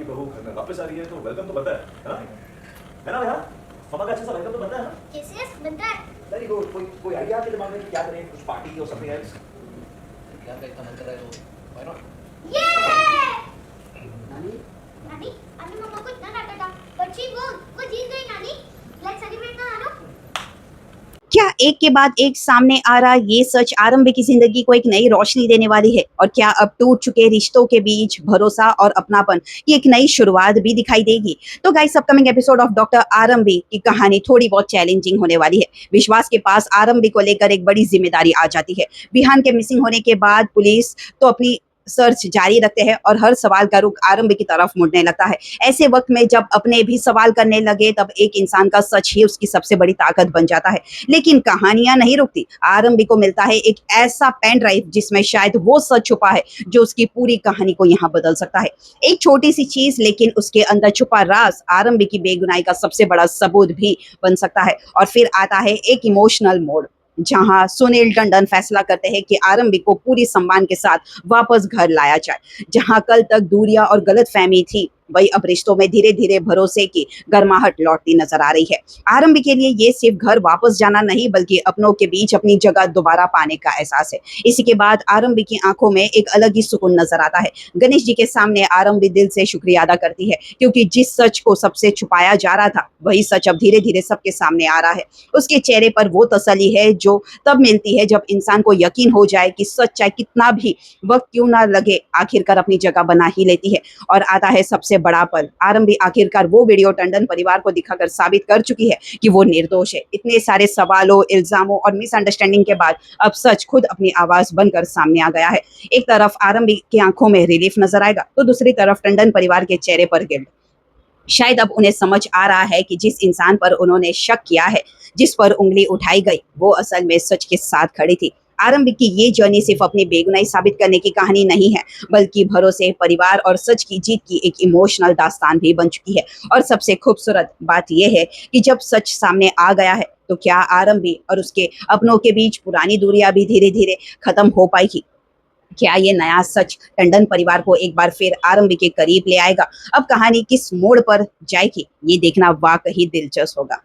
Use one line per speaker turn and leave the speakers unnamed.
आपकी बहू घर में वापस आ रही है तो वेलकम तो बनता है, हाँ? है ना भैया? मामा का अच्छा सा वेलकम तो बनता है, हाँ?
यस यस बनता है।
Very good. कोई आइडिया आपके दिमाग में क्या करें, कुछ पार्टी और समथिंग एल्स?
यार का इतना मन कर रहा है तो व्हाई नॉट?
ये
नानी
नानी अभी मम्मा को इतना डांटा था पर शी वो जीत गई नानी। लेट्स सेलिब्रेट ना नानो।
क्या एक के बाद एक सामने आ रहा ये सच आरंभी की जिंदगी को एक नई रोशनी देने वाली है और क्या अब टूट चुके रिश्तों के बीच भरोसा और अपनापन की एक नई शुरुआत भी दिखाई देगी। तो guys upcoming episode of doctor आरंभी की कहानी थोड़ी बहुत चैलेंजिंग होने वाली है। विश्वास के पास आरंभी को लेकर एक बड़ी जिम्मेदारी आ जाती है। बिहान के मिसिंग होने के बाद पुलिस तो अपनी सर्च जारी रखते हैं और हर सवाल का रुख आरंभी की तरफ मुड़ने लगता है। ऐसे वक्त में जब अपने भी सवाल करने लगे तब एक इंसान का सच ही उसकी सबसे बड़ी ताकत बन जाता है। लेकिन कहानियां नहीं रुकती। आरंभी को मिलता है एक ऐसा पेन ड्राइव जिसमें शायद वो सच छुपा है जो उसकी पूरी कहानी को यहाँ बदल सकता है। एक छोटी सी चीज लेकिन उसके अंदर छुपा राज आरंभी की बेगुनाही का सबसे बड़ा सबूत भी बन सकता है। और फिर आता है एक इमोशनल मोड जहां सुनील टंडन फैसला करते हैं कि आरंभी को पूरी सम्मान के साथ वापस घर लाया जाए। जहां कल तक दूरियां और गलतफहमी थी वही अब रिश्तों में धीरे धीरे भरोसे की गर्माहट लौटती नजर आ रही है। आरंभी के लिए ये सिर्फ घर वापस जाना नहीं बल्कि अपनों के बीच अपनी जगह दोबारा पाने का एहसास है। इसी के बाद आरंभी की आंखों में एक अलग ही सुकून नजर आता है। गणेश जी के सामने आरंभी दिल से शुक्रिया अदा करती है क्योंकि जिस सच को सबसे छुपाया जा रहा था वही सच अब धीरे धीरे सबके सामने आ रहा है। उसके चेहरे पर वो तसल्ली है जो तब मिलती है जब इंसान को यकीन हो जाए कि सच चाहे कितना भी वक्त क्यों ना लगे आखिरकार अपनी जगह बना ही लेती है। और आता है सबसे बड़ा पल, आरंभी आखिरकार वो वीडियो टंडन परिवार को दिखाकर साबित कर चुकी है कि वो निर्दोष है। इतने सारे सवालों, इल्जामों और मिसअंडरस्टैंडिंग के बाद अब सच खुद अपनी आवाज बनकर सामने आ गया है। एक तरफ आरंभी की आंखों में रिलीफ नजर आएगा तो दूसरी तरफ टंडन परिवार के चेहरे पर गिल्ट। शायद अब उन्हें समझ आ रहा है कि जिस इंसान पर उन्होंने शक किया है, जिस पर उंगली उठाई गई, वो असल में सच के साथ खड़ी थी। आरंभी की ये जर्नी सिर्फ अपनी बेगुनाही साबित करने की कहानी नहीं है बल्कि भरोसे, परिवार और सच की जीत की एक इमोशनल दास्तान भी बन चुकी है। और सबसे खूबसूरत बात यह है कि जब सच सामने आ गया है तो क्या आरंभी और उसके अपनों के बीच पुरानी दूरियां भी धीरे धीरे खत्म हो पाएगी। क्या ये नया सच टंडन परिवार को एक बार फिर आरंभी के करीब ले आएगा। अब कहानी किस मोड़ पर जाएगी ये देखना वाकई दिलचस्प होगा।